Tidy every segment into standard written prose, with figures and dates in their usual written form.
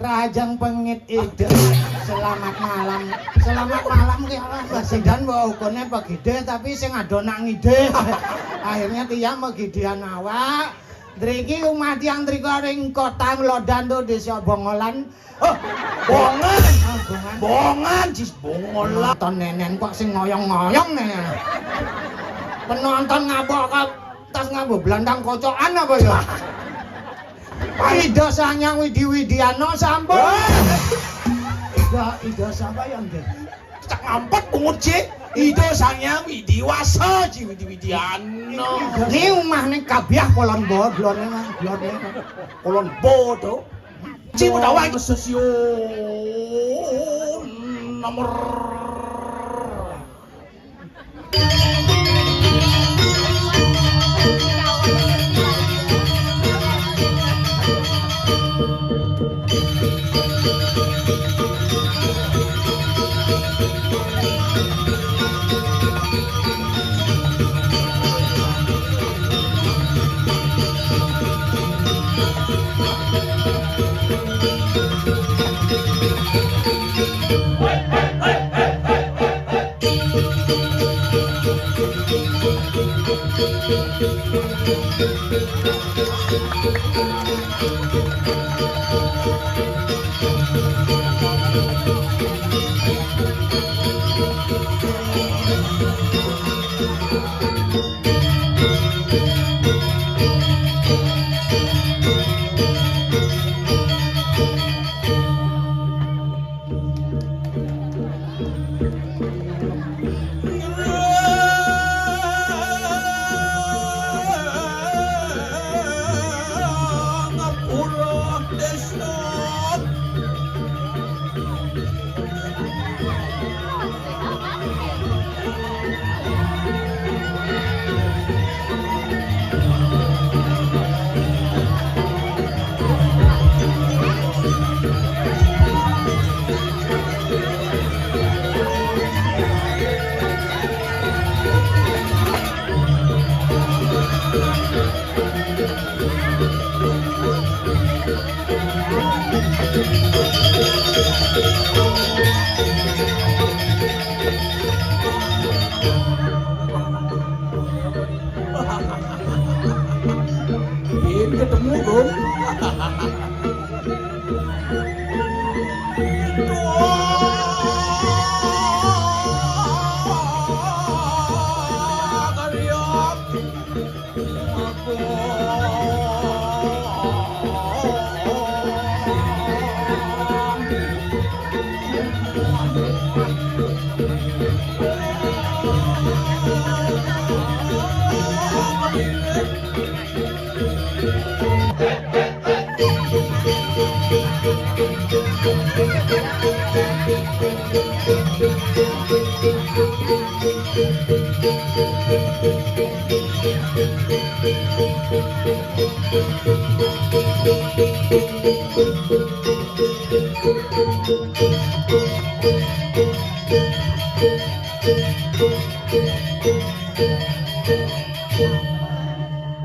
Rajang pengit ide. Selamat malam. Selamat malam ki ora basidan wae ukune pegide tapi sing adonak ngide. Akhirnya tiyang megidian awak. Driki umat yang trika ring kota Lodan to desa Bongolan. Oh, bongan. Bongan cis bongolan. Ton nenen kok sing ngoyong-ngoyong nenen. Penonton ngabok tas ngabok blandang kocokan apa ya? Ida Sanyang Widi Widiano sampun. Ida siapa yang dia? Cak ngampet pungut Ci. Ida Sanyang Widiwasa Ci Widiano. Ini omah ning Kabiah Kolon Bodlone Kolon Bodo. Ci Mudawa stasiun nomor ketemu Bung.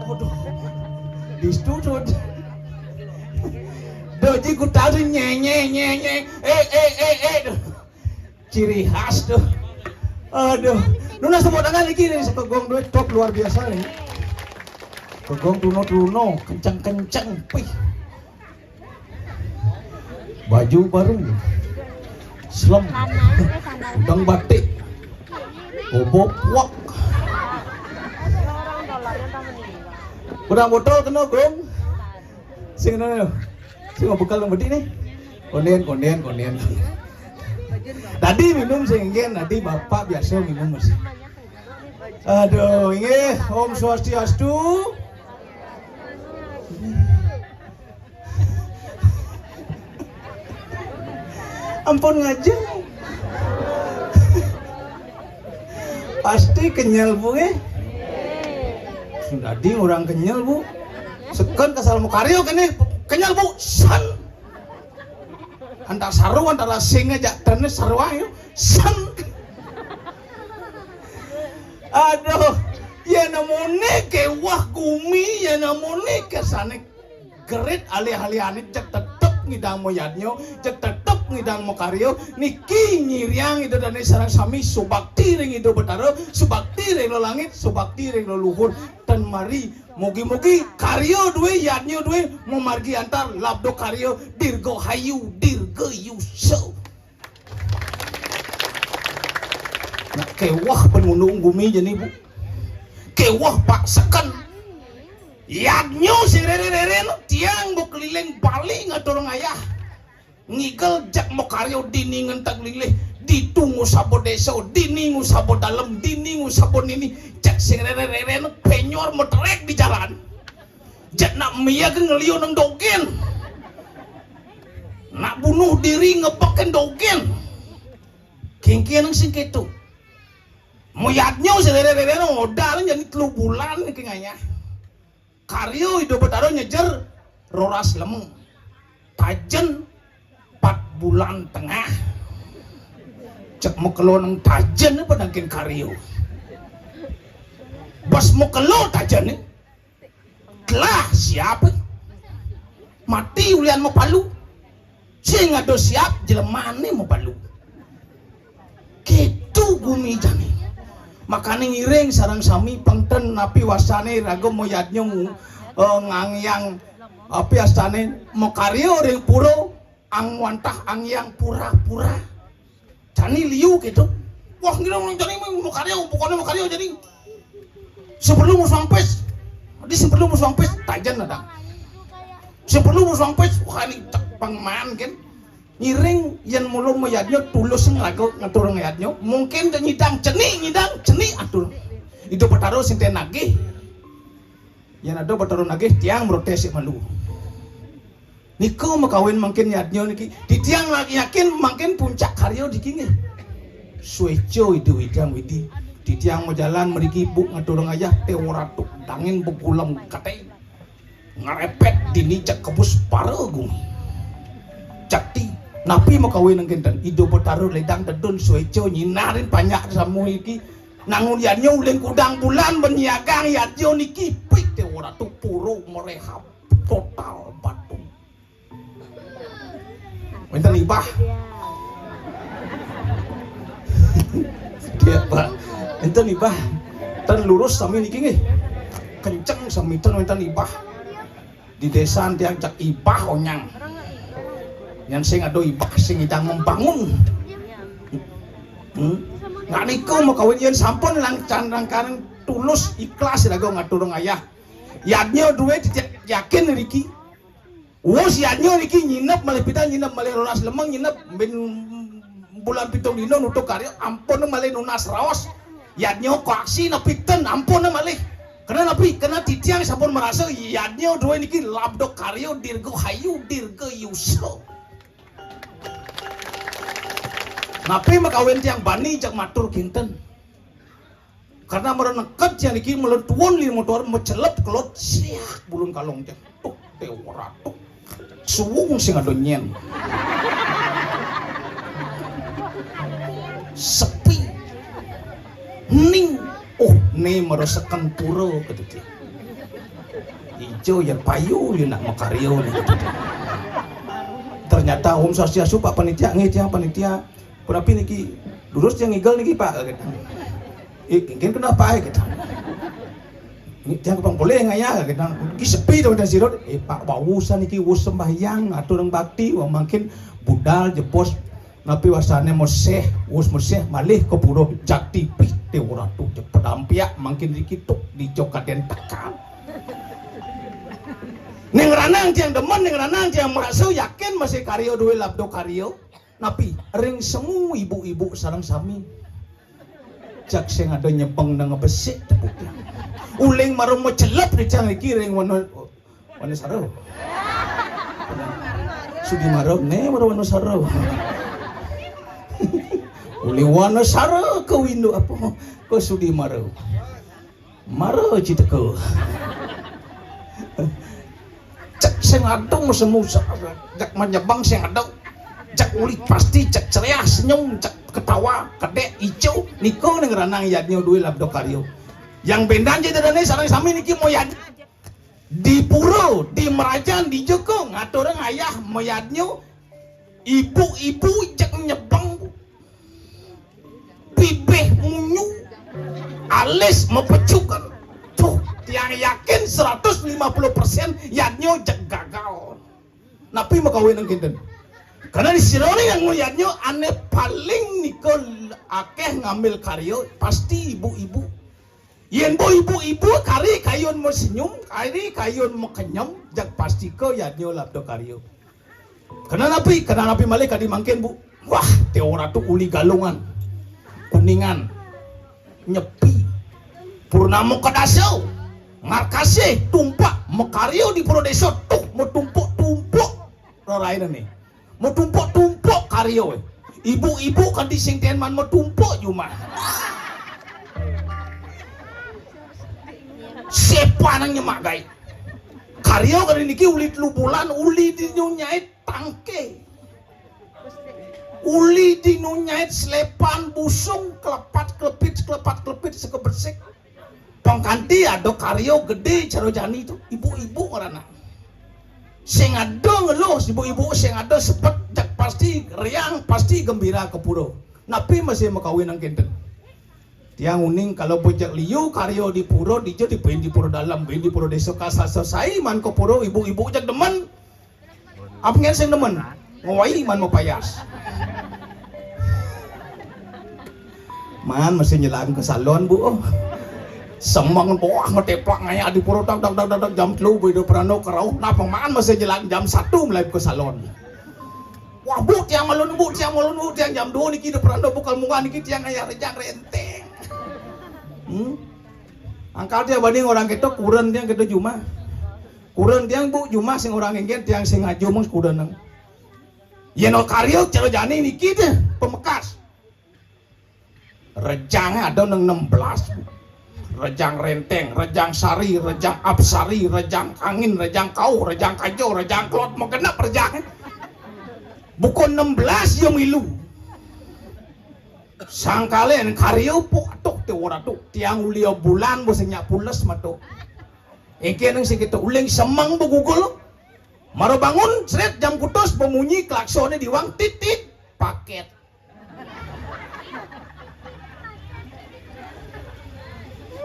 Waduh, distudut. Doji ku tahu nyenye. Ciri khas tuh. Aduh, Nuna semua tangan lagi nih sekegong duit top luar biasa nih. Kegong tuno, kencang. Wih. Baju baru. Slem. Udang batik. Bobok wak. Udang botol kena gong. Sing nana. Sing bekal nang bedi nih. Konden. Tadi minum sehingga tadi bapak biasa minum mas. Aduh, ini Om Swastiastu. Ampun ngajeng. Pasti kenyal bu ya. Tadi orang kenyal bu. Sekan kasal mukaryo kene kenyal bu. San. Antara saru antara singa jak tenis sarwa yo. San. Aduh, ya namune ke wah gumi ya namune ke sana gerit alih-alih anit cek tetep ngidang mo yadnyo cek tetep ngidang mo karyo niki nyiriang itu dane sarang sami subakti ring itu betaro subakti ring lo langit subakti ring lo luhur dan mari mugi-mugi karyo duwe yadnyo duwe mo margi antar labdo karyo dirgo hayu dirgo yuso nak kewah penunung bumi jadi bu kewah paksakan yadnyo si rere-rere tiang mau keliling Bali ngatur ngayah ngigel jak mau karyo dini ngentak lilih ditunggu sabo deso dini sabo dalam dini sabo nini jak si rere-rere penyor metrek di jalan jak nak miya ngeliu nang dogen nak bunuh diri ngepaken dogen kengkian nang sing ketu moyatnya selere-lere modal jadi 3 bulan kayaknya karyo hidup betaro nyejer roras lemeng tajen 4 bulan tengah cek mau kelonang tajen pedangkin karyo bos mau kelo tajen telah siapa mati ulian mau palu sehingga do siap jelemane mau palu gitu bumi jani makanya ngiring sarang sami pengten napi wasane rago moyatnya ngangyang api astane mokaryo ring puro ang wantah ang yang pura-pura jani liu gitu wah ngira jani mokaryo pokoknya mokaryo jadi sebelum musampes sebelum musampes tajan ada sebelum musampes wah ini pengman kan ngiring yang mulung mayatnya tulus ngelago ngatur ngayatnya mungkin dan nyidang ceni atur itu petaro sinten nagih yang ada petaro nagih tiang protes malu niku makawin mungkin nyatnya niki di tiang lagi yakin makin puncak karyo dikini sueco itu idang widi di tiang mau jalan meriki buk ngatur ngayah teoratuk dangin begulam kate ngarepet dini cek kebus paragung cakti napi makawin ng gintan ido betaro ledang dedun sueco nyinarin banyak samu iki nangun yanyo uling kudang bulan benyagang yatyo niki pik te ora tu puro merehab total batu minta libah dia pak minta libah tan lurus sami niki nggih kenceng sami tan minta libah di desa tiang cak ibah onyang yang sing ado ibah sing idang membangun nggak niku mau kawin yen sampun langcan rangkareng tulus ikhlas lagu ngatur ngayah yadnya duit yakin riki wos yadnya riki nyinep malih pita nyinep malih lunas lemeng nyinep ben bulan pitung dino nutuk karya ampun malih nunas raos yadnya koaksi nepiten ampun malih karena napi karena titiang sampun merasa yadnya duit niki labdok karya dirgo hayu dirgo yuso napi makawin tiang bani jak matur kinten karena mereneket yang iki meletuan li motor mecelep kelot siak bulun kalong jang tuk teora tuk suwung sing ado nyen sepi ning nih meresekan puro gitu ijo ya payu li nak makaryo li gitu ternyata Om Swastiastu Pak Panitia ngejang panitia tapi niki lurus yang ngigel niki Pak gitu. Mungkin kenapa gitu. Ini jangan kupang boleh ngaya gitu. Ki sepi to dan sirot Pak bawusan niki wus sembahyang atur nang bakti wong makin budal jepos napi wasane moseh wus moseh malih ke puro jakti pih te ora tu pedampiak makin niki tuk di jokaden tekan. Ning ranang tiang demen ning ranang tiang merasa yakin masih karyo duwe labdo karyo napi ring semu ibu-ibu sarang sami jak sing ada nyepeng nang besik tepuknya uling marung mecelep di cang iki ring wana sarau sudi marau ne marung wana sarau uling wana sarau ke windu apa ko sudi marau citeko cak sing adong semu jak menyebang sing adong cak ulik pasti cak ceria senyum cak ketawa kedek ijo niko neng ranang yadnya duwe labdo karyo yang bendang jadi dane sarang sami niki mau yad di puro, di merajan, di joko ngaturang ayah mayadnyo ibu-ibu cek nyebang bibeh munyu alis mepecukan tuh tiang yakin 150% yadnyo cek gagal napi makawin ang kinten karena di sirone yang nguyadnyo ane paling nikol akeh ngambil karyo pasti ibu-ibu yen bo ibu-ibu kari kayon mo senyum, kari kayon mo kenyam, jak pasti ko yadnyo labdo karyo. Kenapa malik kadi mangkin bu? Wah, teora tu uli galungan, kuningan, nyepi, purnamo kadasau, markase tumpak, mekaryo di puro deso, tuh mau tumpuk, rarain nih, mau tumpuk karyo, ibu-ibu kan di sing tenman mau tumpuk cuma. Siapa nang nyemak gay karyo kali niki uli bulan uli dinyait tangke uli dinyait selepan busung kelepat kelepit sekebersik pangkanti ada karyo gede caro jani itu ibu-ibu orangna sing ada ngeluh ibu-ibu sing ada sepet jak pasti riang pasti gembira ke puro napi masih makawin ang kinten tiang uning kalau pojak liu karyo di puro dijo di puro dalam di puro desa kasar selesai man ke puro ibu-ibu jak demen apa ngen sing demen ngawai man mau payas man masih nyelang ke salon bu oh semang boah ngeteplak ngaya di puro tak jam 3 bedo perano kerau napa man masih nyelang jam 1 mulai ke salon wah bu tiang malun bu tiang jam 2 niki de perano bukal munga niki tiang ngaya rejang renteng angkal dia banding orang kita kurang dia kita cuma kurang dia bu cuma sing orang ingin tiang sing ngaju mung kurang nang yeno karyo cero jani niki deh pemekas rejangnya ada nang 16 rejang renteng rejang sari rejang apsari rejang angin rejang kau rejang kajo rejang klot mau kena rejang bukan 16 yang milu sangkalen karyo po atok te ora tok tiang ulio bulan bo sing nyak pules mato engke nang sing kita uling semang bo gugul maro bangun sret jam kutus pemunyi klaksone diwang titit paket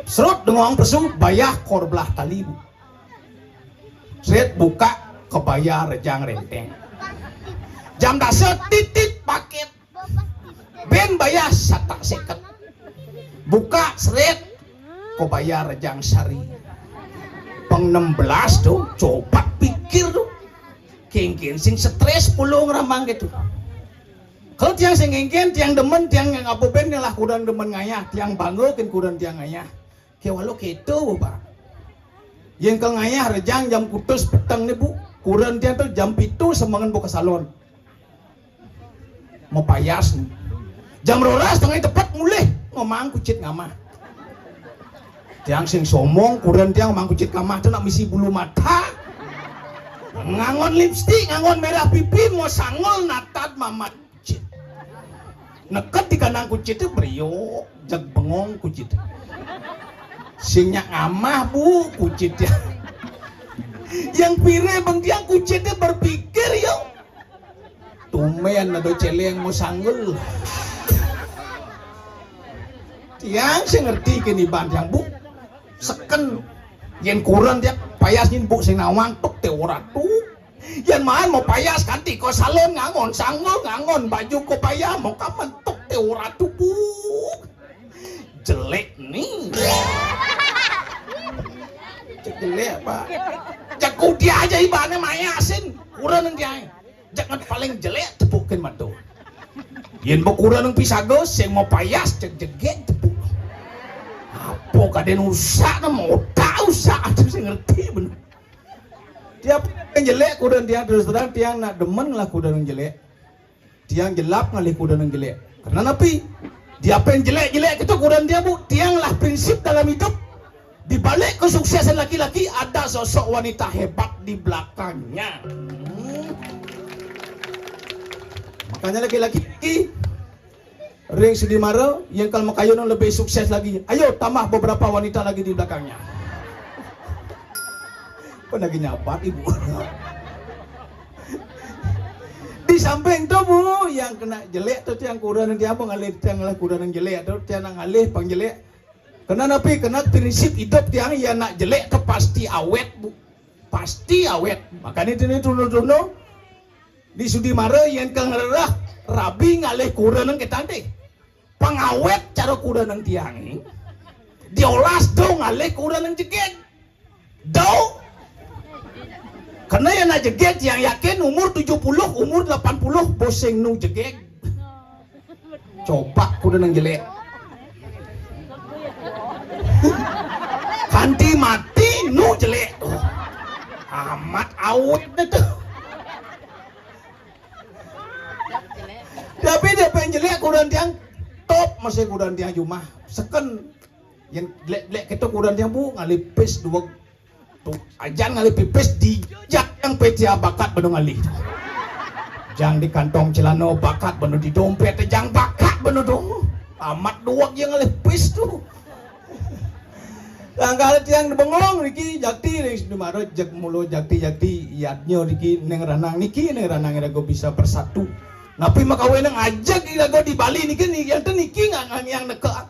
serut dengong pesu bayah kor belah tali bu sret buka kebayar rejang renteng jam dasar titit paket ben bayar satak seket buka seret kau bayar rejang sari peng 16 tuh coba pikir tuh kengken sing stres pulung ramang gitu kalau tiang sing kengken tiang demen tiang yang apa ben lah kurang demen ngayah tiang bangga kan kurang tiang ngayah kayak walau gitu pak yang ke ngayah rejang jam kutus petang nih bu kurang tiang tuh jam itu semangan buka salon mau payas nih jam 12 tengah tepat mulai ngomong kucit ngamah tiang sing somong kurang tiang ngomong kucit ngamah itu nak misi bulu mata ngangon lipstick ngangon merah pipi mau sangol natat mamat kucit neket di kanang kucit itu beriok jag bengong kucit singnya ngamah bu kucit ya yang pire bang tiang kucit itu berpikir yo tumen ada celeng mau sanggul tiang sing ngerti kini bandang bu seken yen kurang dia payasnya bu sing nawang tok te ora tuh yen mahan mau payas kanti ko salon ngangon sanggul ngangon baju ko payah mau kapan tok te ora tuh bu jelek nih jelek pak jago dia aja ibaratnya mayasin kurang dia jangan paling jelek tepukin matu yen mau kurang pisago sing mau payas jeget tepuk apa kaden usah mau tahu usah ada sing ngerti bener dia yang jelek kurang dia terus terang tiang nak demen lah kurang jelek tiang jelap ngalih kurang jelek karena napi dia pengen jelek itu kurang dia bu tiang lah prinsip dalam hidup di balik kesuksesan laki-laki ada sosok wanita hebat di belakangnya makanya laki-laki ring Sudimaro yang kalau makayun lebih sukses lagi ayo tambah beberapa wanita lagi di belakangnya lagi nyapat ibu. Di samping tuh bu, yang kena jelek tuh yang kurang nanti apa ngalih yang lah kurang yang jelek tuh yang ngalih pang jelek. Kena napi kena prinsip hidup yang ya nak jelek tuh pasti awet bu, pasti awet. Makanya ini tuno di Sudimara yang kengerah rabi ngalih kurang yang kita deh. Pengawet cara kurang yang tiang ini, diolas dong ngalih kurang yang jeket, dong. Karena yang nak jeget yang yakin umur 70, umur 80 boseng nu jeget. Coba kuda nang jelek. Kanti mati nu jelek. Oh, amat awet tuh. Tapi dia pengen jelek kuda tiang top masih kuda tiang cuma seken yang jelek kita kuda tiang bu ngalipis dua tuh ajan ngalih pipis di jak yang petia bakat bener ngalih jang di kantong celana bakat bener di dompet jang bakat bener dong amat doang yang ngalih pipis tuh tanggal tiang bengong niki jakti ning Sudimara jak mulu jakti yatnyo niki neng ranang irago bisa persatu napi makawe nang ajak irago di Bali niki niki yang neka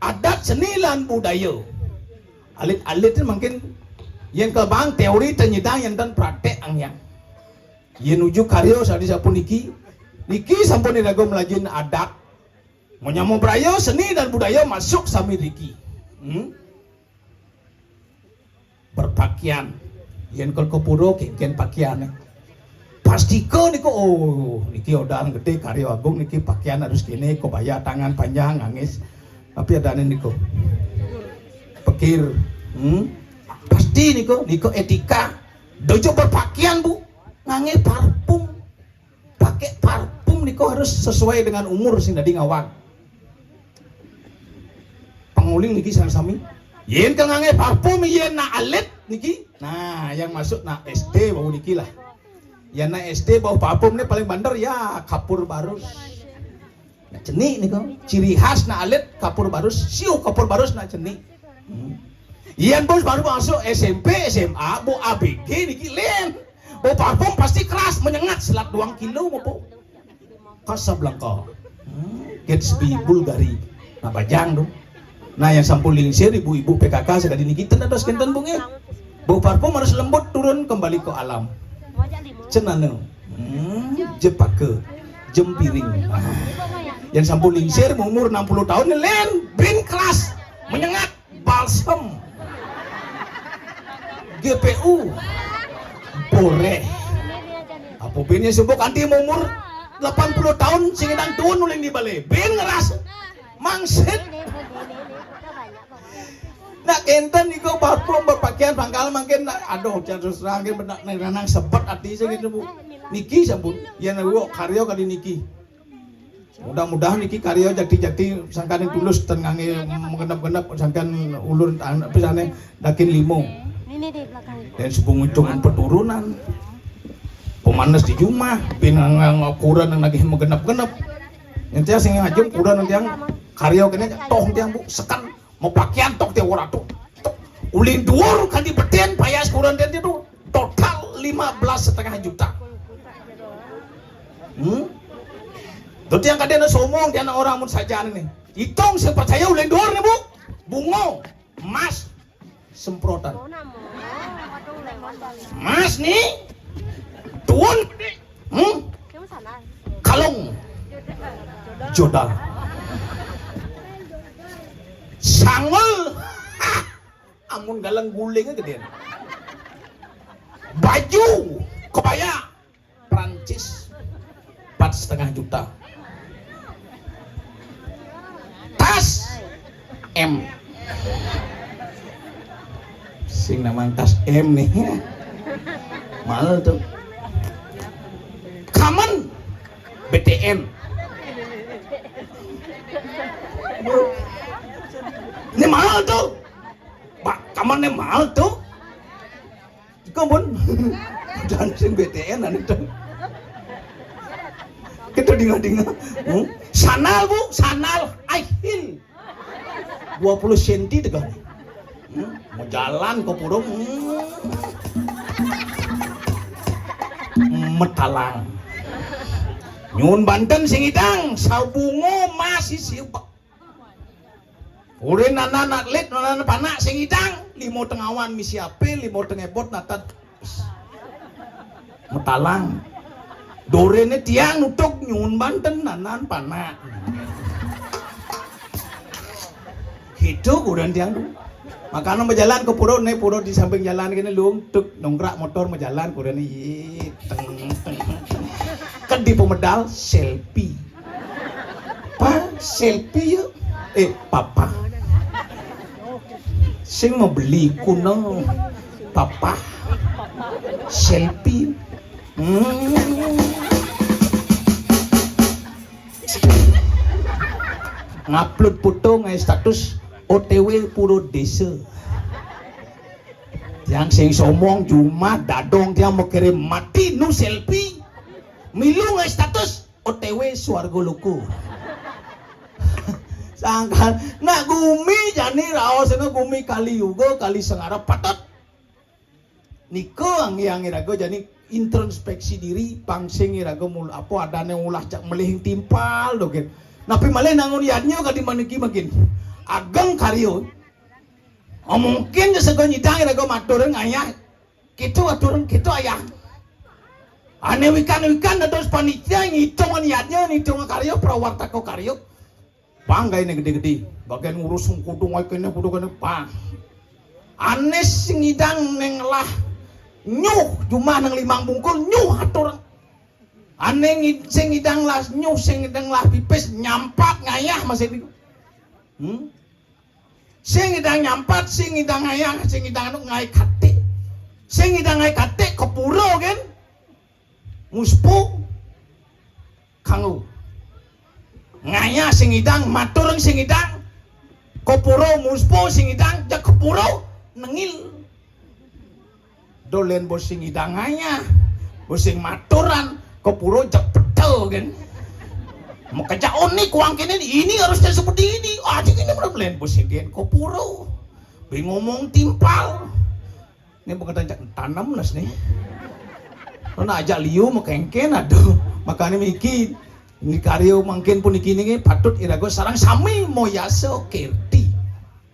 adat seni lan budaya alit mungkin yang kebang teori ternyata yang dan praktek yang yang ujuk karyo sadi sapun niki sampun irago melajin adat menyamu brayo seni dan budaya masuk sami niki berpakaian yang kepuro ken pakaian pasti ko niko oh niki odang gede karyo agung niki pakaian harus kene kebaya tangan panjang ngangis tapi ada niko pikir pasti niko etika dojo berpakaian bu ngange parfum pakai parfum niko harus sesuai dengan umur sing dadi ngawang panguling niki sami yen ka ngange parfum yen na alit niki nah yang masuk na SD bau niki lah ya na SD bau parfum ni paling bandar ya kapur barus nah ceni niko ciri khas na alit kapur barus siu kapur barus na ceni Iyan bos baru masuk SMP, SMA, bu ABG niki len. Bu parfum pasti keras, menyengat selat 2 kilo bu. Casablanca. Gatsby, Bulgari. Nah bajang dong. Nah yang sampul lingsir ibu-ibu PKK sekali niki ten ados kenten bunge. Bu parfum harus lembut turun kembali ke alam. Cenane. Jepake. Jempiring. Yang sampul lingsir umur 60 tahun len, bin keras, menyengat, balsam. GPU boleh apa binnya sebut anti umur 80 tahun singidan tuun uling di balik bin ngeras mangsit nak kenten niko parfum berpakaian pangkal makin aduh terus rangin benak nenang sepet hati segitu bu niki sampun yang naruh karyo kali niki mudah-mudahan niki karyo jakti sangkan tulus tengange mengenap-genap sangkan ulur pisane dakin limo dan sebung hitungan peturunan pemanas di rumah binang ukuran yang lagi menggenap-genap nanti sing ngajeng ukuran nanti yang karyo kene toh tiang bu sekan mau pakaian tok tiang ora tok ulin dhuwur kan dibeten payas ukuran dia itu total 15,5 juta Tuh yang kadang somong dia orang mun saja nih hitung sing percaya ulin dhuwur nih bu bungo emas semprotan mas nih tuan kalung jodal sangol amun galang gulingnya gedean baju kebaya Prancis 4,5 juta tas M sing namang tas M nih mahal tuh kaman BTN ini mahal tuh pak kaman ini mahal tuh kamun dan sing BTN itu kita dengar sanal bu sanal high heel 20 cm tegak mau jalan ke purung metalang. Nyun Banten sing idang sabungo masih siup. Urin anak atlet anak panak sing idang limo tengawan misi ape limo tengebot natat metalang. Dorene tiang nutuk Nyun Banten nanan panak. Hidup udah tiang tu. Makanya berjalan ke puro nih puro di samping jalan gini luang tuk nongkrak motor berjalan puro nih kan di pemedal selfie. Pak selfie yuk. Papa. Sing mau beli kuno papa selfie. Ngupload foto ngai status OTW puro desa. Yang sing somong cuma dadong dia mau kirim mati nu selfie. Milu ngai status OTW Swargo Loko. Sangkan nak gumi jani raos na gumi kali yugo kali sengarap patot. Niko ang irago jani introspeksi diri pangsing irago mul apa adane ulah cak melihing timpal dogen. Napi malih nangun yadnya ka di maniki makin ageng karyo. Mungkin sego nyidang irago matureng ayah. Kitu atureng kitu ayah. Ane wikan terus panitia ngitung niatnya ngitung karyo prawarta ko karyo. Panggay na gede-gede, bagian ngurus kudu ngoy kene kudu kene pang. Anes ngidang neng lah nyuh cuma nang 5 bungkul nyuh atur. Ane sing ngidang lah nyuh sing ngidang lah pipis nyampat ngayah masih itu. Sing ngidang nyampat sing ngidang ngayah sing ngidang anu ngai kate. Sing ngidang ngai kate kepuro kan. Muspu kanggo ngaya sing idang matureng sing idang kopuro muspo sing idang jak kopuro nengil dolen bos sing idang ngaya bos sing maturan kopuro jak pedel kan mau kerja unik uang kini ini harusnya seperti ini adik ini problem bos sing dian kopuro bingung ngomong timpal ini bukan jak tanam nas nih karena ajak liu mau kengken aduh makanya mikir ini karyo mungkin pun iki patut irago sarang sami moyaso kerti.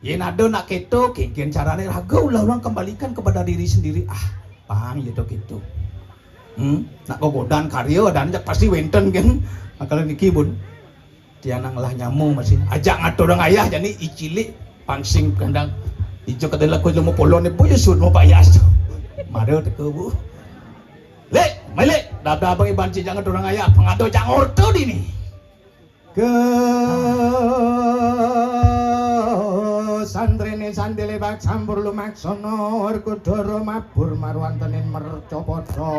Yen ado nak keto kengken carane rago ulah-ulang kembalikan kepada diri sendiri. Pang ya tok itu. Nak gogodan karyo dan pasti wenten kan. Makanya niki bun tianang lah nyamu masih ajak ngatur orang ayah jadi icilik pangsing kandang ijo kadela ko mo polone po yusud mo payas. Maro teko bu. Lek, melek, dabang iban si jangan orang ayah, pengado jangan orto dini. Ke sandrene sandele bak campur lumaksono Werkudara mabur marwantenin mercopodo.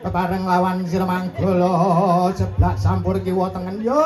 Kepareng lawan Siramanggala seblak sampur kiwa tengen yo.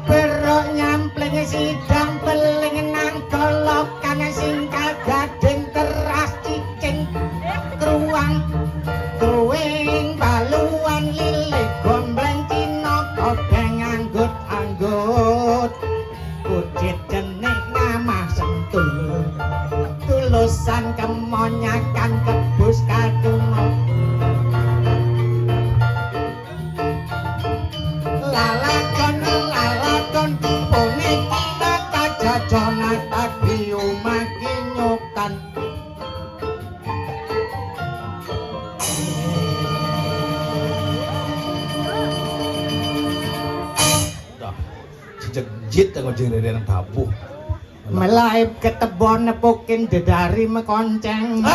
Berok nyampleng sidang beling nang kolokan sing kagading teras cicing kruang kruing baluan lili gombleng cina kodeng anggut kucit jenik ngamah sentul tulusan kemonyakan kebus kadung Jit aku jere nang tabuh. Melaip ketebon nepukin dedari mekonceng.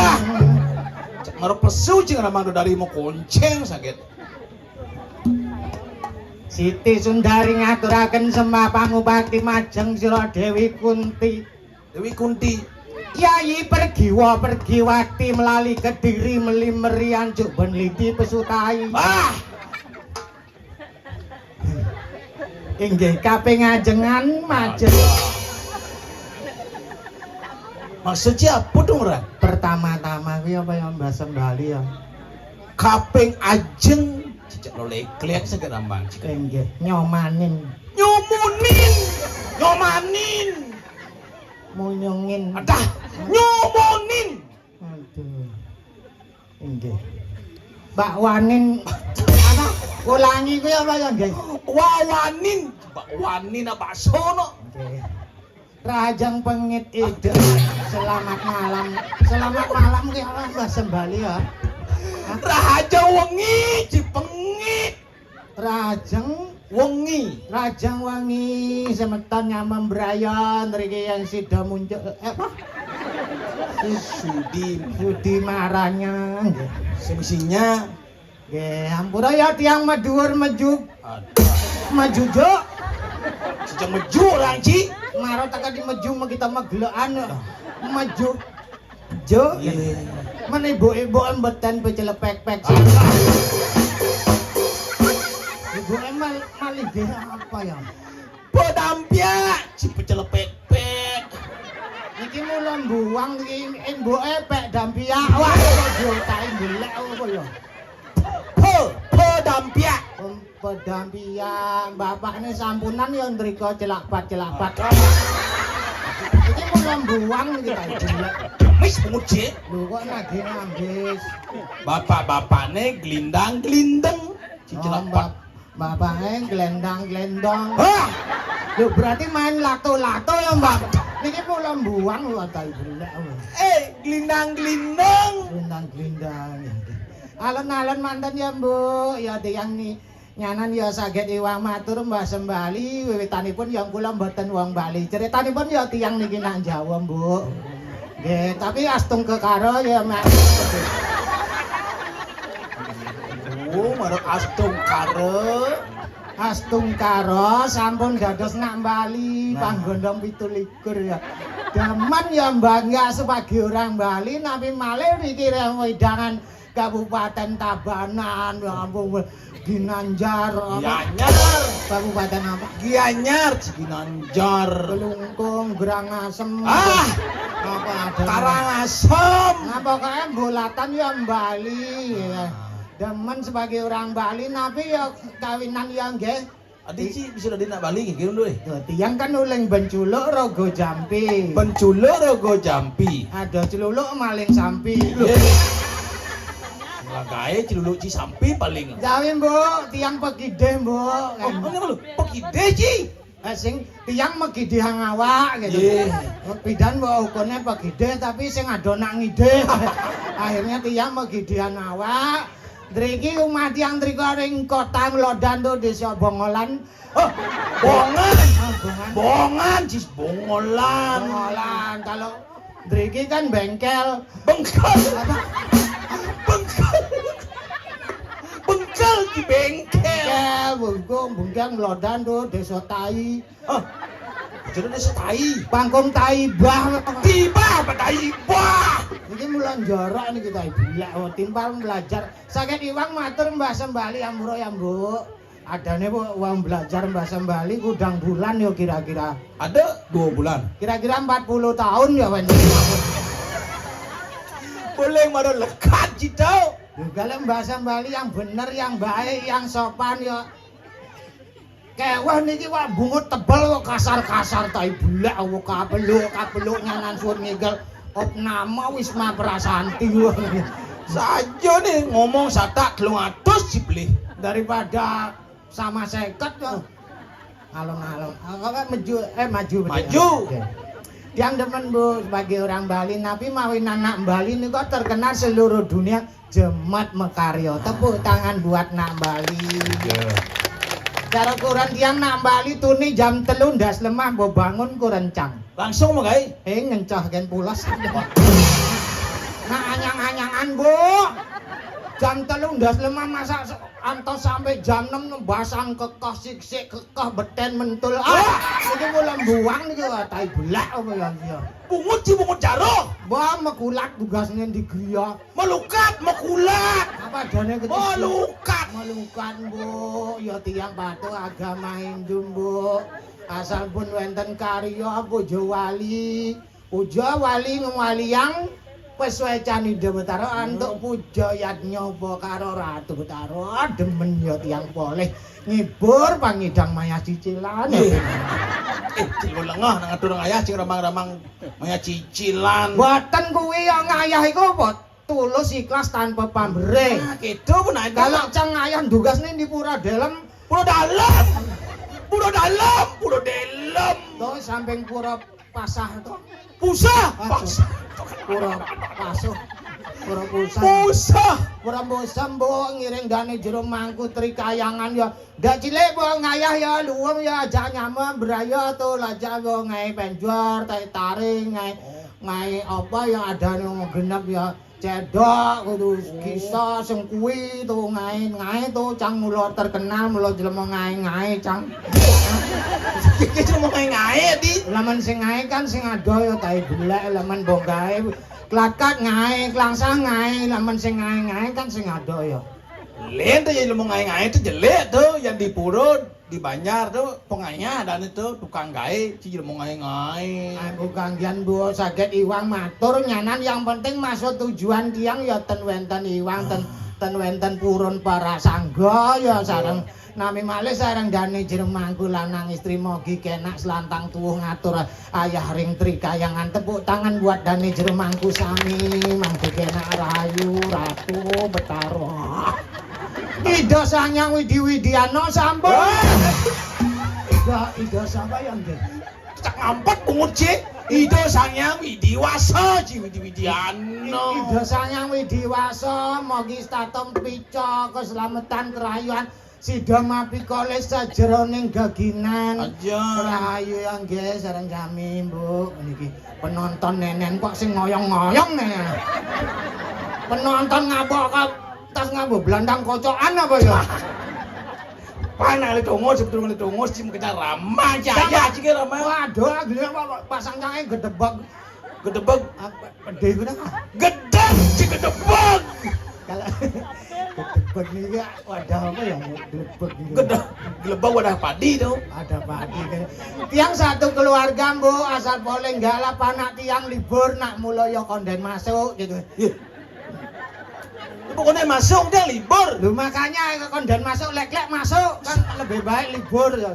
Cek ngarep pesu cing ramang dedari mau konceng sakit. Siti Sundari ngaturaken sembah pangupati majeng sira Dewi Kunti. Dewi Kunti. Yayi pergiwati melali Kediri meli merian juk ben liti pesutai. Ah, Inggih kapingajengan majeng. maksudnya apa dong Ran? Pertama-tama kuwi apa ya Mbah Sembali ya? Kaping ajeng cicak lo leklek saged rambang cicak. Inggih nyomanin, Nyomanin. munyungin. Adah, nyomonin. Aduh. Inggih. Bakwanin apa? Ulangi kuwi apa ya, nggih? Wawanin. Bakwanin apa sono? Nggih. Rajang pengit ide. Selamat malam. Selamat malam kuwi apa Mbah Sembali ya? Raja wengi cipengit. Rajang wangi semeton nyamem brayon mriki yang sida muncul apa? Sudi maranya nggih. Semisinya Nggih, ampura ya tiyang medhuwur meju ada juk. cicak meju orang ci. Maro tekan di meju kita meglokan meju. Jo. Men ibu-ibu mboten pecelepek-pek. Ibu emal malih apa ya? Podampia cipecelepek-pek. Iki mula mbuwang iki embuke pek dampiak. Wah, yo tak golek apa ya? Podampia. Pedampian bapakne sampunan ya ndrika celak-pat. Iki mula mbuwang iki tak golek. Wis penguji. Lho kok lagi ngambis. Bapak-bapakne glindang-glindeng. Cicelak. Bapaknya gelendang-gelendong. Hah? Lho berarti main lato-lato ya Mbak. Niki mula mbuwang lho ta golek. Glindang-glindeng. Gelendang-gelendang. Alon-alon manten ya Mbok, ya tiyang ni nyanan ya saged iwang matur Mbah Sembali wiwitanipun ya kula mboten wong Bali. Ceritanipun ya tiyang niki nang Jawa Mbok. Nggih, tapi astung kekaro ya Mak. Oh, marang Astung karo Sampun dados nak Bali panggondong 17 ya. Daman ya bangga sebagai orang Bali tapi malih mikir wedangan Kabupaten Tabanan ya ampun Ginanjar Gianyar. Kabupaten apa? Gianyar Ginanjar. Kelungkung Grangasem. Apa ada? Karangasem. Nah pokoknya bulatan ya Bali ya. Demen sebagai orang Bali tapi ya kawinan ya nggih. Adi sih bisa dari nak Bali gitu dulu. Tiyang kan uling benculuk rogo jampi. Penculuk rogo jampi. Ada celuluk maling sampi. Lagae celuluk Cisampi paling. Jawi Mbok, tiyang pegideh Mbok. Oh, ini lho, pegide Ci. Sing tiyang megideh awak gitu. Bidan mbok ukune pegideh tapi sing adonak ngideh. Akhirnya tiyang megidehan awak. Driki umah tiyang trika ring kota Nglodan to desa Bongolan. Oh, Bongan, Cis Bongolan. Bongolan kalau driki kan bengkel. Bengkel di bengkel. Bengkel Nglodan to desa Tai. Oh, jadi desa Tai. Pangkung Tai bah. Tiba apa Tai bah. Iki mulan jorok niki ta bilek timpal belajar. Saged iwang matur Mbah Sembali ampura ya, Mbok. Adane wong belajar Mbah Sembali kudang bulan ya kira-kira. Ada 2 bulan. Kira-kira 40 tahun ya wen. Boleh marah lekat citau. Kalau Mbah Sembali yang bener, yang baik, yang sopan ya. Kewah niki wak bungut tebel kok kasar-kasar ta bulek kok kapeluk nyanan suwun ngigel. Nama Wisma Prasanti. Saja nih ngomong satak 300 dibeli Daripada sama 50 ya. Alon-alon. Maju. Yang demen Bu sebagai orang Bali tapi mawin anak Bali ini kok terkenal seluruh dunia Jemat Mekaryo. Tepuk tangan buat nak Bali. Cara kurang tiang nak Bali tuni jam 3 ndas lemah mbok bangun ku rencang. Langsung mau guys. Ngencah kan pulas. Nah anyang-anyangan Bu. Jam 3 ndas lemah masak antos sampai jam 6 nembasang kekeh sik kekeh beten mentul. Iki mulai buang niki tai belak apa ya iki. Bungut jaro. Wah mekulat tugasnya di griya. Melukat, mekulat. Apa adane ketis? Melukat. Melukat, Bu. Ya tiyang patuh agama Hindu, Bu. Asal pun wonten karya puja wali. Puja wali ngwaliyang wis wae Candi Betara antuk puja yatnyoba karo Ratu Betara. Demen ya tiyang poleh ngibur pangidang maya cicilan. Cilul lengah nang atur ngayah sing ramang-ramang maya cicilan. Mboten kuwi ya ngayah iku apa tulus ikhlas tanpa pamrih. Nah, gitu pun ada. Kalau cang ngayah ndugasne di Pura Dalem. Pulau dalam. Pulau dalam. Pulau dalam. To samping Pura Pasah to. Pusah. Pasah. Pura Pasuh. Pura Pusah. Pusah. Pura Pusah mbok ngiring dane jero mangku trikayangan ya. Ndak cilik mbok ngayah ya luwung ya ajak nyama braya to lajak mbok ngae penjor, taring ngae apa ya adane wong genep ya. Cedok kudu kisah sing kuwi to ngae to cang mulo terkenal mulo jelema ngae cang. Iki cuma ngae di. Laman sing ngae kan sing ado ya tae golek laman bonggae. Klakat ngae, klangsang ngae, laman sing ngae kan sing ado ya. Lain tuh yang lu mau ngae-ngae itu jelek tuh yang di Puro di Banjar tuh pengayah dan itu tukang gawe sih mau ngae-ngae. Aku kanggian Bu saged iwang matur nyanan yang penting masuk tujuan tiang ya ten wenten iwang ten wenten purun para sangga ya sareng nami malih sareng dane jeremangku lanang istri mogi kenak selantang tuwuh ngatur ayah ring trikayangan tepuk tangan buat dane jeremangku sami mangke kenak rayu ratu Betara. Ida Sanyang Widi-Widiano sampun. Ida sapa yang nggih? Tak ngampet bungut cik. Ida Sanyang Widiwasa Ci Widi-Widiano. Ida Sanyang Widiwasa mogi statom pica keselamatan kerayuan sida mapikole sajeroning gaginan. Aja. Rahayu yang nggih sareng sami Bu. Niki penonton nenen kok sing ngoyong-ngoyong nenen. Penonton ngabok tas ngabok blandang kocokan apa ya? Panah le dongo sebetulnya le dongo sih kita ramah jaya sih ramah. Waduh, gila pasang cange gedebek. Gedebek Gede gede kan? gede sih gedebek. Kalau gedebek ini wadah apa ya? Gedebek gitu. Gede gelebak wadah padi tuh. Ada padi kan. Tiang satu keluarga Bu asal boleh galap anak tiang libur nak mulai konden masuk gitu. Pokoknya masuk dia libur. Lu makanya konden masuk lek-lek masuk kan lebih baik libur ya.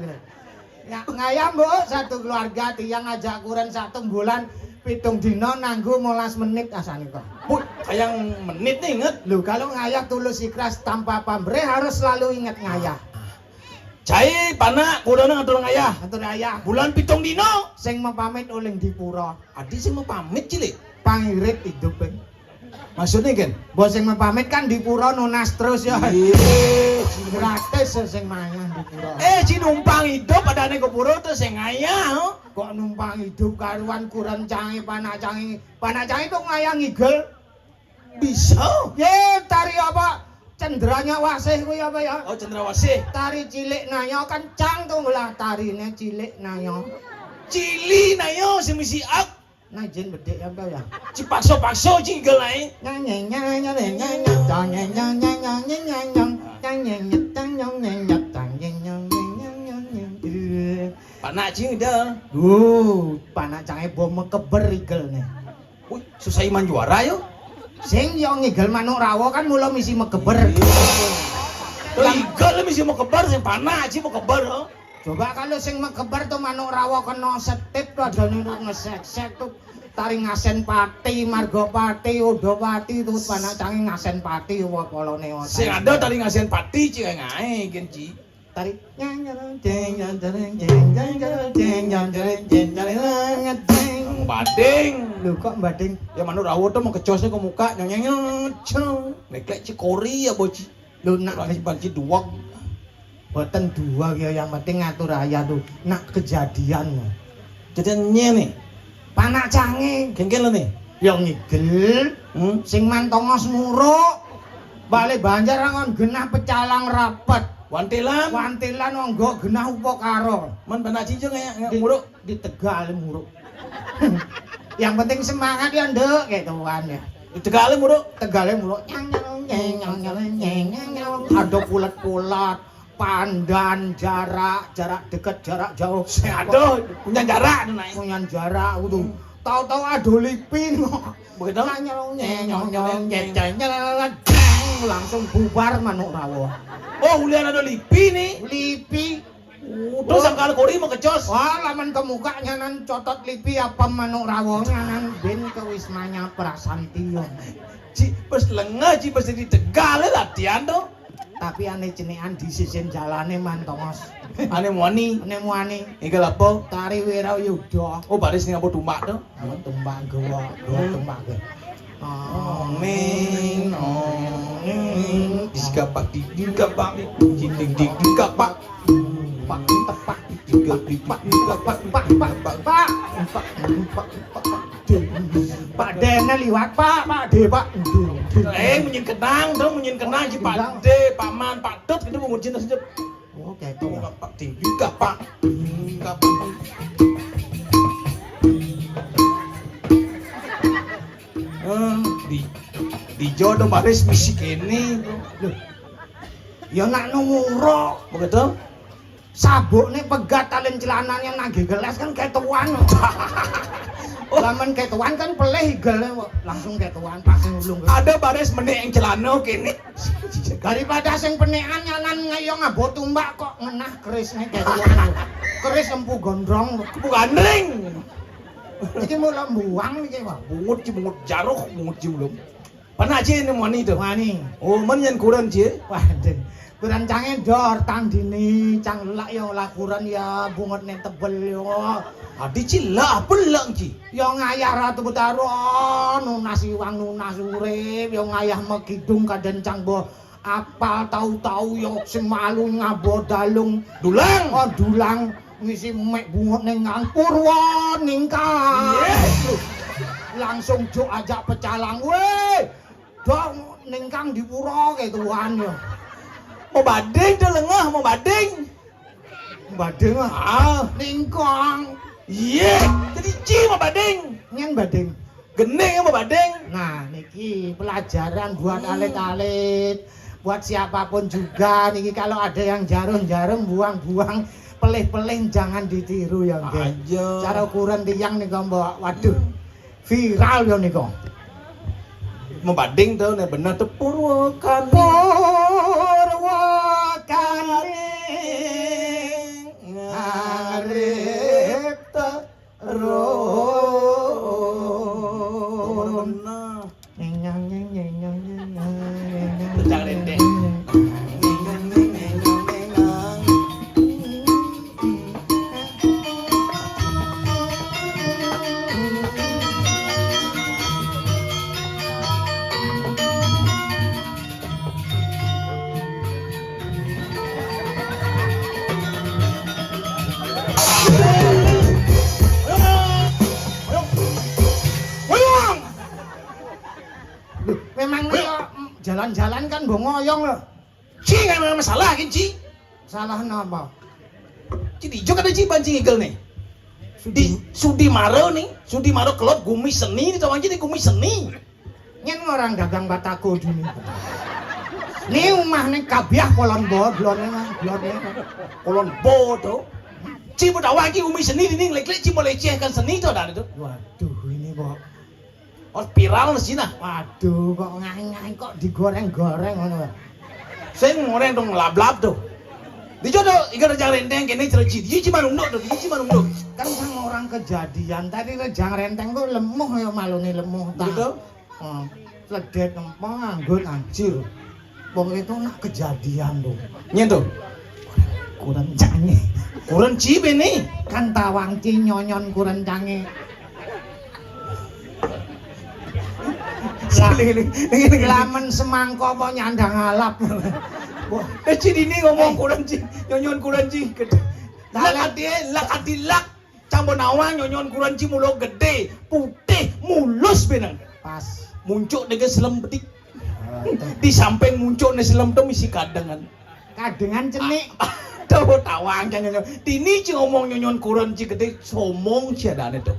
Ya ngayam Bu satu keluarga tiang ngajak kuren 1 bulan 7 dino nanggu 15 menit asane kok. Bu, sayang menit nih inget. Lu kalau ngayah tulus ikhlas tanpa pamrih harus selalu ingat ngayah. Cai panak kudana ngatur ngayah. Ngatur ayah. Bulan 7 dino. Sing mau pamit uling di pura. Adi sih mau pamit cilik. Pangirit hidup. Maksudnya kan? Bos sing mau pamit kan di pura nunas terus ya. Gratis sing mangan di pura. Si numpang hidup adane ke pura tuh sing ngayah. Kok numpang hidup karuan kurang canggih panak canggih kok ngayang ngigel Bisa. ye tari apa cendranya wasih kuwi apa ya Oh Cendrawasih. tari cilik nayo kencang tuh lah tarine cilik nayo Cili nayo si misi ak. najin bedek apa ya Cipakso-pakso cinggal naik. nyanyi nyanyi nyanyi nyanyi nyanyi nyanyi nyanyi nyanyi nyanyi nyanyi Panak cing dah. panak canggih bom keber igel nih Wih, susah iman juara yo. sing yo ngigel manuk rawa kan mula misi mekeber. Tuh igal misi mau kebar sing panak cing mau kebar ho. Coba kalau sing mekeber tuh manuk rawa kena setip tuh adane ngesek-sek tuh tari ngasen pati, marga pati, uda pati tuh panak canggih ngasen pati polone. Sing ada tadi ngasihin pati cing ngae gen ci. Tari Bading. Lho kok mbading Ya manuk rawo tuh mau kecosnya ke muka nyanyi neklek cikori ya boci. lho nak Banci duwak. boten dua ya yang penting ngatur ayah tuh nak kejadian Jadinya nih. panak canggih Gengkel lo nih. yang ngigel sing mantongos muruk Balik Banjar ngon genah pecalang rapet. Wantilan. Wantilan nggo genah upakara. Men benak cinjung ya muruk Di Tegal muruk. Yang penting semangat ya, Nduk, gituan ya. di Tegal muruk. Tegale muruk nyang. Ada pulet-pulet, pandan, jarak dekat, jarak jauh. Aduh, punya jarak naik. Punya jarak itu. Tahu-tahu ada lipin kok. Begitu? Langsung bubar manuk rawa. Oh, ulian ada lipi nih. Lipi. Terus sangkal kori mau kecos. Wah, laman ke mukanya nan cotot lipi apa manuk rawanya nan ben ke wismanya Prasantiyo. Ci pas lengah ci pas di Tegal latihan tuh. Tapi ane cenekan di sisin jalane mantongos. Ane muani. Ane muani Iku apa? Tari Wirayuda. Oh, baris ning apa tumbak tuh. Tumbak gowo tumbak. Amin. Diskapak dikapak dikapak. Pak tepak dikapak Pak Dene liwat Pak De Pak. Menyin kenang dong, menyin kenang ci Pak De, Pak Man, Pak Dut itu mau cinta sedep. Oh, keto. Pak dikapak. Di jodoh baris misi kene Lho. Ya nak numuro. begitu Sabukne pegat talen celananya nagih gelas kan ketuan. Laman ketuan kan peleh igele langsung ketuan pas ngulung. ada baris menek yang celana kene Daripada sing penekan nyanan ngayo ngabo tumbak kok ngenah kerisne ketuan. Keris empu gondrong. gandring Iki mula mbuang iki wae. bungut jaruk bungut ci belum pernah ci ini mani itu Wani. oh menyen kurang ci Waduh. Kuran cange dor tandini cang lak yo lakuran ya bungetne tebel yo. adi ci lah apa lang ci Yo ngayah Ratu Betara nunas iwang nunas urip yo ngayah megidung kadencang bo apal tahu-tahu yo semalu ngabo dalung dulang oh dulang ngisi mek bungot ning Kang Purwa ningkang. Langsung juk ajak pecalang we. Dong ningkang di pura ketuan yo. mau bading tuh lengah mau bading Badeng ningkang. iya jadi ci mau bading Nyen badeng. gening mau bading Nah, niki pelajaran buat alit-alit, buat siapapun juga. Niki kalau ada yang jarum-jarum buang-buang, pelih-pelih jangan ditiru ya, nggih. aja Cara ukuran tiang nika mbok, waduh. Viral yo nika. mau bading tuh nih bener tuh Purwakani Arep terus. Becak rendeng. Memang nika jalan-jalan kan mbok ngoyong lho. Ci nggak ada masalah kan Ci? Salah napa? Ci di jok ada Ci bancing igel nih. Di Sudimaro nih, Sudimaro Club Gumi Seni di tawang Ci di Gumi Seni. Nyen orang dagang batako dini. Ni omah ning kabiah kolon bodlone mah, blone. Kolon bodo. Ci mau tawang Ci Gumi Seni di ning lek-lek Ci mau lecehkan seni tuh dari itu. Waduh ini kok. Oh spiral sih nah. Waduh kok ngai-ngai kok digoreng-goreng ngono. Saya ngoreng dong lab-lab tuh. Di jodoh ikan rejang rendeng kene cerci. Dia cuma nunduk tuh, dia cuma nunduk. Kan sang orang kejadian tadi rejang renteng kok lemuh ya malune lemuh ta. Gitu. Ledet empang anggur anjir. Wong itu nak kejadian tuh. Nyen tuh. Kurang cange. Kurang cibe nih. Kan tawangci nyonyon kurang cange. Lamen semangko apa nyandang alap. Wah, Ci dini ngomong kurang Ci, nyonyon kurang Ci gede. Lak adilak, campur nawang nyonyon kurang Ci mulo gede, putih, mulus bener. Pas. Muncul dengan selembetik. Di samping muncul nih selam tuh misi kadengan. Kadengan cenik. Tuh tawang kan nyonya. Dini ci ngomong nyonyon kuran ci gede somong ci adane tuh.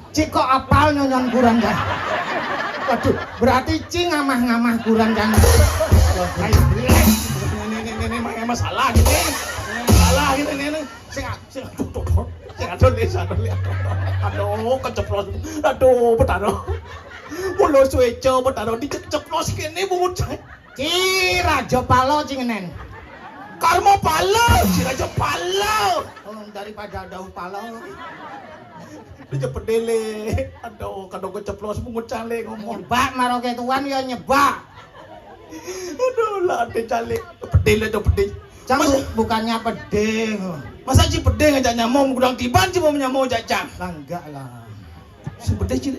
Ci kok apal nyonyon kuran kan? Waduh, berarti Ci ngamah-ngamah kuran kan? Ayo, ini masalah gitu. Salah gitu ini. Aduh, keceplos. Aduh, betaro. Mulo suweco betaro diceplos kene bungut. Ci Raja Palo Ci ngenen. Karmo palo, Ci Raja Palo. Oh, daripada daun palo. Dia pedele. Aduh, kadang keceplos bungut cale ngomong. Nyebak maro ketuan ya nyebak. Aduh, lah ade cale. Pedele tuh pedele. Cang bukannya pedih. Masa Ci pedele ngajak nyamong gudang tiban Ci mau nyamong jajang. Lah enggak lah. Si pedele Ci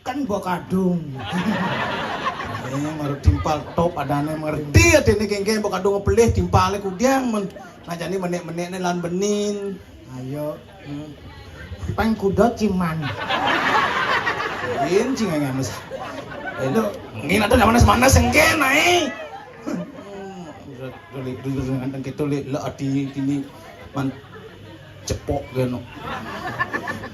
Kan mbok kadung. Maru timpal top adane ngerti adene geng-geng mbok kadung ngepelih timpale kudiang ngajani menek-menekne lan benin. Ayo. Pang kuda ciman. Cing ngames. Itu ngin atuh manas-manas engken ae. Dulu nganteng kitu le adi ini man cepok geno.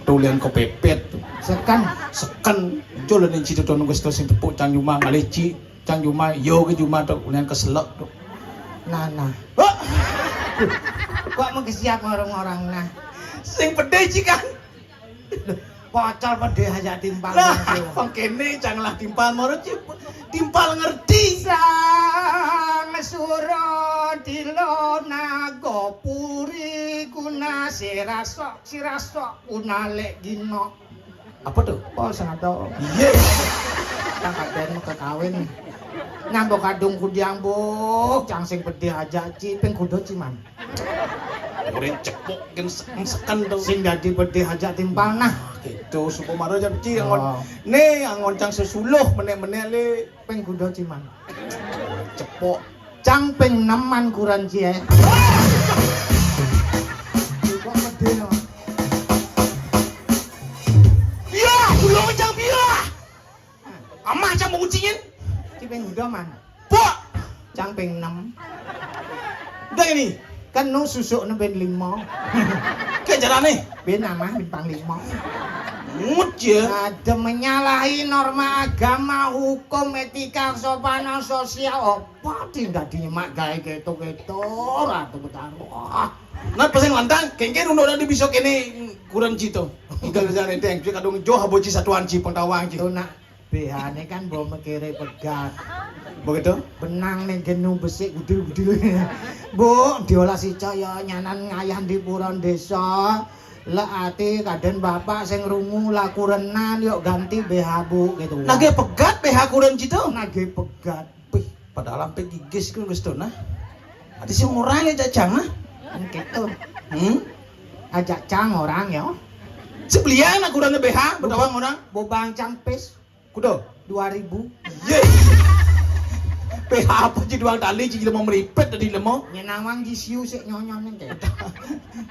Tulian ko pepet. Sekan Jol ning cito tono gusto sing tepuk cang yuma ngaleci cang yuma yo ge yuma tok ulian keselak tok. Nah. Kok mengkesiap orang-orang nah. Sing pedhe Ci kan. Pocol pedhe aja timpal. Nah, pangkene janganlah timpal moro timpal ngerti. Sang suro dilona gopuri kuna sirasok unalek gino. Apa tuh? Oh, sangato. Iya. Tangkat ben kekawin. Nambok kadung kudiang buk, cang sing pedhe aja Ci ping kudu ciman. Urin cepok gen sekan tuh. Sing dadi pedhe aja timpal nah. Gitu supaya jan Ci angon. Ne angon cang sesuluh menek-menek le Ping kudu ciman. cepok. Cang ping 6-an kuran Ci ae. Kok pedhe no. Iya, ulung cang biya. Amah cang mau kucingin. Ci ping kudu man. Pok. Cang ping 6. Udah ini. Kan nu susukne ben 5. Kayak jarane. Ben amah ben pang 5. Mut ya. Ada menyalahi norma agama, hukum, etika, kesopanan sosial. Apa tidak dinyemak gawe keto-keto ratu betaro. Nah pasang lantang, kengken udah di besok ini kurang cito. Igal jalan itu yang kadung joh aboci satuan ci pengtawang ci. Itu nak BH-ne kan bawa mekire pegat. Begitu? Benang ning genu besik gudil-gudil. Bu, diolah si caya nyanan ngayah di puron desa. Lek ati kaden bapak sing rungu laku renan yuk ganti BH Bu gitu. Nage pegat BH kurang cito. Nage pegat. Wih, padahal sampai gigis kan guys tuh nah. Ada sih orang yang jajang nah. Gitu. Hmm? Ajak cang orang ya. Sebelian aku kurangnya BH, betawang orang. Bobang cang pes Kudo. 2000. Ye. BH apa sih doang tali sih mau meripet tadi lemo. Nyenawang disiu sik nyonyon ning kene.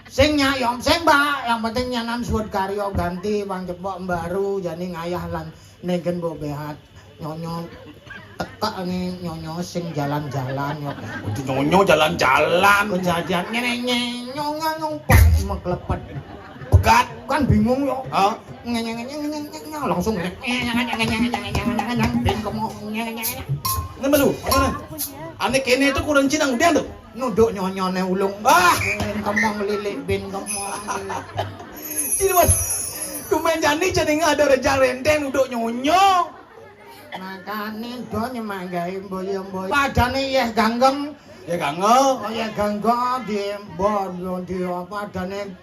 Sing nyayom sing Mbak, yang penting nyanan suwet karya ganti wang cepok baru jane ngayah lan negen mbok behat nyonyo tekak ning nyonyo sing jalan-jalan yo. Nyonyo jalan-jalan. Kejadian ngene nyong meklepet. Pegat Kan bingung yo. oh. Langsung ben komo Ini malu, mana? Aneh kene itu kurang cinang udah tuh. nunduk nyonyone ulung. Ah, Kemong lilik ben kemong. jadi mas, kumain jani jadi nggak ada reja renteng udah nyonyo. Makane do nyemanggahi mboyo-mboyo. Padane yeh ganggem. Ya kangen. Oh ya ganggem di mbon di apa padane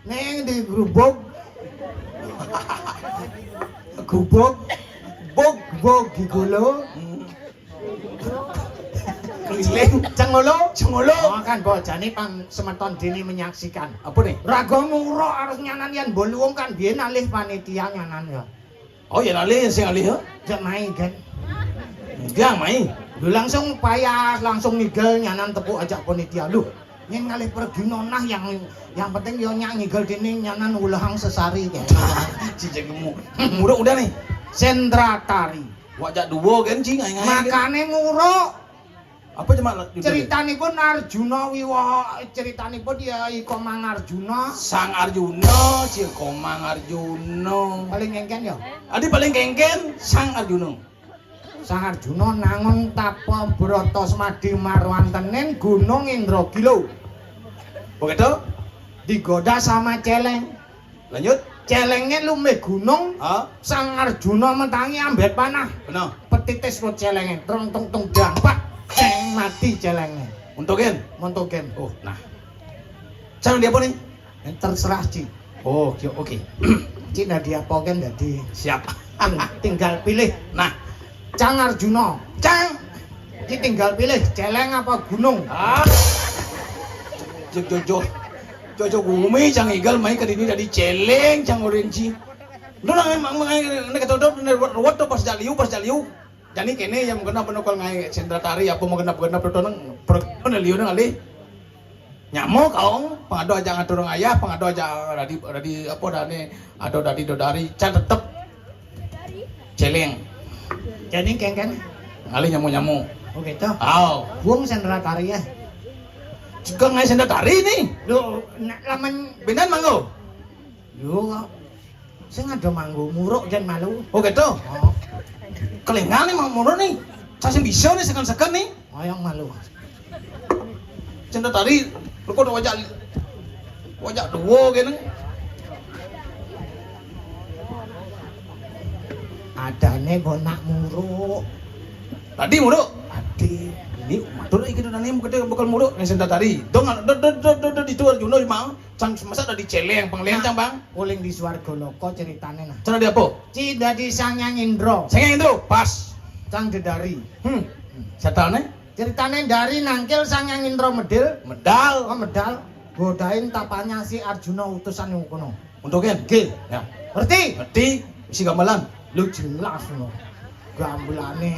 ning di grubuk. Gubuk bog gigolo. Keliling. Cengolo. Cengolo. Oh kan bojane pang semeton dini menyaksikan. Apa nih? Raga nguruk harus nyanan yen boluwung kan biyen alih panitia nyanan ya. Oh ya nalih sing alih ya? Jak main kan. Dia main. Lu langsung payah, langsung ngigel nyanan tepuk ajak panitia. Lu yen ngalih pergi nonah yang penting yo nyak ngigel dini nyanan ulahang sesari kayak. Cicengmu. Udah nih. Sendratari. Wajak duwo kan cing ngai-ngai. Makane nguruk. Apa cuma Ceritanipun Arjuna Wiwaha, ceritanipun ya Komang Arjuna. Sang Arjuna, si Komang Arjuna. Paling kengken ya. Adi paling kengken Sang Arjuna. Sang Arjuna nangun tapa brata semadi marwantenen Gunung Indragila. Begitu? Digoda sama celeng. Lanjut. Celengnya lumeh gunung. Ah, Sang Arjuna mentangi ambet panah. benar. Petitis lo celengnya. Trong tung tung dampak. Ceng mati celengnya. Untukin. Montogen. Oh, nah. Cara dia apa nih? Terserah Ci. Oh, oke. Ci dia apa kan jadi. Siap. Tinggal pilih. Nah, Cang Arjuna. Cang. Ci tinggal pilih celeng apa gunung. ah. Jojo bumi cang igal main ke dini dari celeng cang orenci. Lu nang emang nang ketodop ruwet pas jaliu. Jani kene yang kena penokol ngai Sendratari apa mau kena petonang peneliu nang ali. Nyamuk kaong pengado aja ngaturung ayah, pengado aja radi apa dane ado dadi dodari can tetep celeng. Jadi kengken. Ngali nyamu. Oh gitu. Aw, Wong Sendratari ya. juga ngai Sendratari nih. Lho, nek lamen Benan manggo. yo sing ada manggo muruk jan malu. Oh gitu. Oh, Kelengan nih mau murah nih. Saya bisa nih sekan nih. oyong malu. Sendratari, lu kok wajak duo gini. Adane bonak muruk. Tadi muruk. Adi. Ini matur iki dene gede bakal muruk nih Sendratari. Dong di tuar Juno mang, cang masa ada di celeng penglian cang bang. Uling di swarga loka ceritane nah. Cara dia apa? Ci dadi Sang Hyang Indra. Saya itu pas. Cang Dedari. Setane Ceritane dari nangkil Sang Hyang Indra medil. medal Oh medal. Godain tapanya si Arjuna utusan yang kono. untukin. Nggih. Ya. Ngerti? Ngerti isi gamelan. Lu jelas no. Gambulane